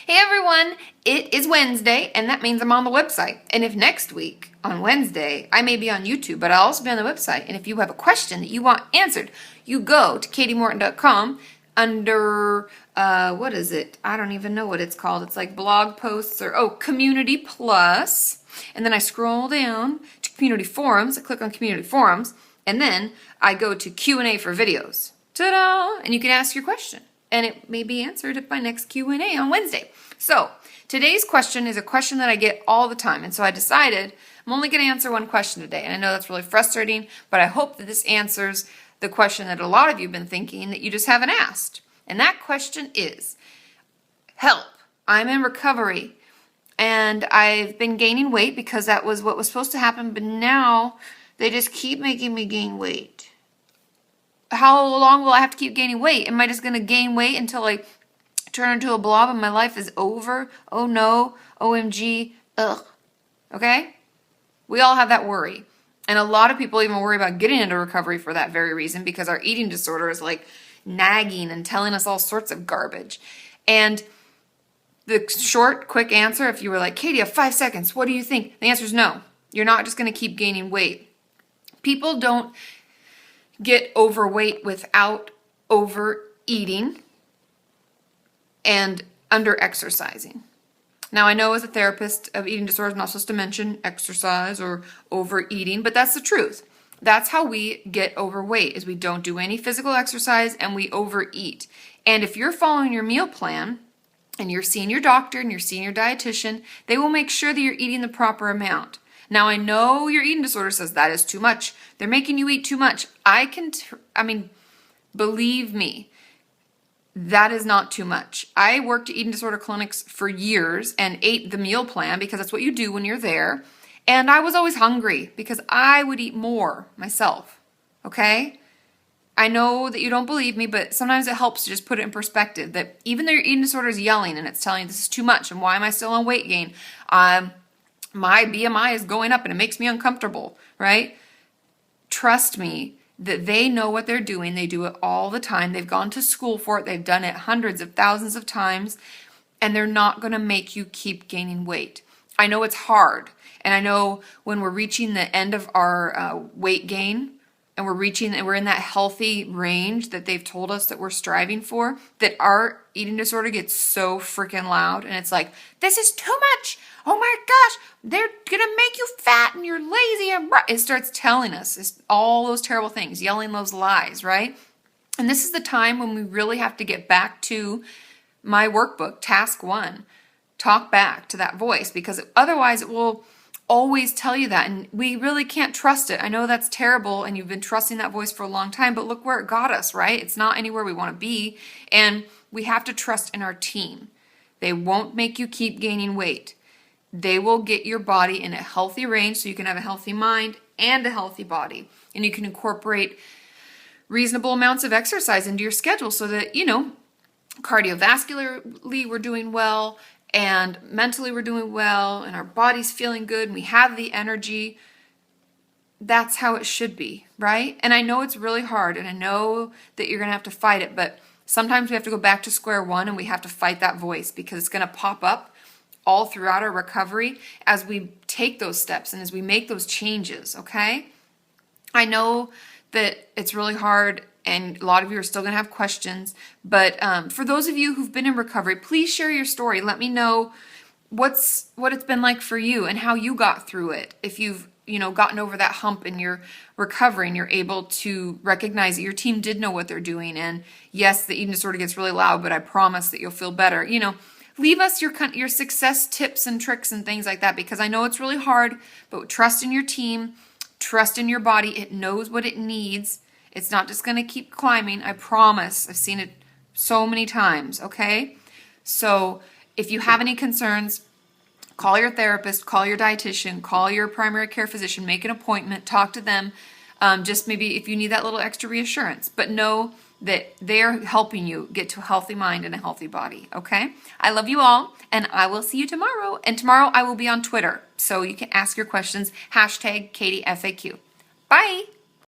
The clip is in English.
Hey everyone, it is Wednesday, and that means I'm on the website. And if next week on Wednesday, I may be on YouTube, but I'll also be on the website. And if you have a question that you want answered, you go to katiemorton.com under, what is it? I don't even know what it's called. It's like blog posts or, Community Plus. And then I scroll down to Community Forums. I click on Community Forums, and then I go to Q&A for videos. Ta-da! And you can ask your question, and it may be answered at my next Q&A on Wednesday. So today's question is a question that I get all the time, and so I decided I'm only going to answer one question today. And I know that's really frustrating, but I hope that this answers the question that a lot of you have been thinking that you just haven't asked. And that question is, help, I'm in recovery, and I've been gaining weight because that was what was supposed to happen, but now they just keep making me gain weight. How long will I have to keep gaining weight? Am I just going to gain weight until I turn into a blob and my life is over? Oh no, OMG, ugh. Okay? We all have that worry. And a lot of people even worry about getting into recovery for that very reason, because our eating disorder is like nagging and telling us all sorts of garbage. And the short, quick answer, if you were like, Katie, I have 5 seconds, what do you think? The answer is no. You're not just going to keep gaining weight. People don't get overweight without overeating and under-exercising. Now, I know as a therapist of eating disorders, I'm not supposed to mention exercise or overeating, but that's the truth. That's how we get overweight, is we don't do any physical exercise and we overeat. And if you're following your meal plan and you're seeing your doctor and you're seeing your dietitian, they will make sure that you're eating the proper amount. Now, I know your eating disorder says that is too much. They're making you eat too much. Believe me, that is not too much. I worked at eating disorder clinics for years and ate the meal plan because that's what you do when you're there. And I was always hungry because I would eat more myself, okay? I know that you don't believe me, but sometimes it helps to just put it in perspective that even though your eating disorder is yelling and it's telling you this is too much and why am I still on weight gain, my BMI is going up and it makes me uncomfortable, right? Trust me that they know what they're doing. They do it all the time. They've gone to school for it. They've done it hundreds of thousands of times, and they're not going to make you keep gaining weight. I know it's hard, and I know when we're reaching the end of our weight gain and we're in that healthy range that they've told us that we're striving for, that our eating disorder gets so freaking loud, and it's like, this is too much. Oh my gosh, they're gonna make you fat and you're lazy and it starts telling us all those terrible things, yelling those lies, right? And this is the time when we really have to get back to my workbook, task 1. Talk back to that voice, because otherwise it will always tell you that, and we really can't trust it. I know that's terrible, and you've been trusting that voice for a long time, but look where it got us, right? It's not anywhere we want to be, and we have to trust in our team. They won't make you keep gaining weight. They will get your body in a healthy range so you can have a healthy mind and a healthy body, and you can incorporate reasonable amounts of exercise into your schedule so that, cardiovascularly we're doing well, and mentally we're doing well, and our body's feeling good, and we have the energy. That's how it should be, right? And I know it's really hard, and I know that you're going to have to fight it, but sometimes we have to go back to square one, and we have to fight that voice, because it's going to pop up all throughout our recovery as we take those steps and as we make those changes, okay? I know that it's really hard, and a lot of you are still going to have questions, but for those of you who've been in recovery, please share your story. Let me know what it's been like for you and how you got through it. If you've gotten over that hump in your recovery and you're able to recognize that your team did know what they're doing, and yes, the eating disorder gets really loud, but I promise that you'll feel better. Leave us your success tips and tricks and things like that, because I know it's really hard, but trust in your team, trust in your body. It knows what it needs. It's not just going to keep climbing. I promise. I've seen it so many times, okay? So if you have any concerns, call your therapist, call your dietitian, call your primary care physician, make an appointment, talk to them, just maybe if you need that little extra reassurance. But know that they're helping you get to a healthy mind and a healthy body, okay? I love you all, and I will see you tomorrow. And tomorrow I will be on Twitter, so you can ask your questions, #KatieFAQ. Bye!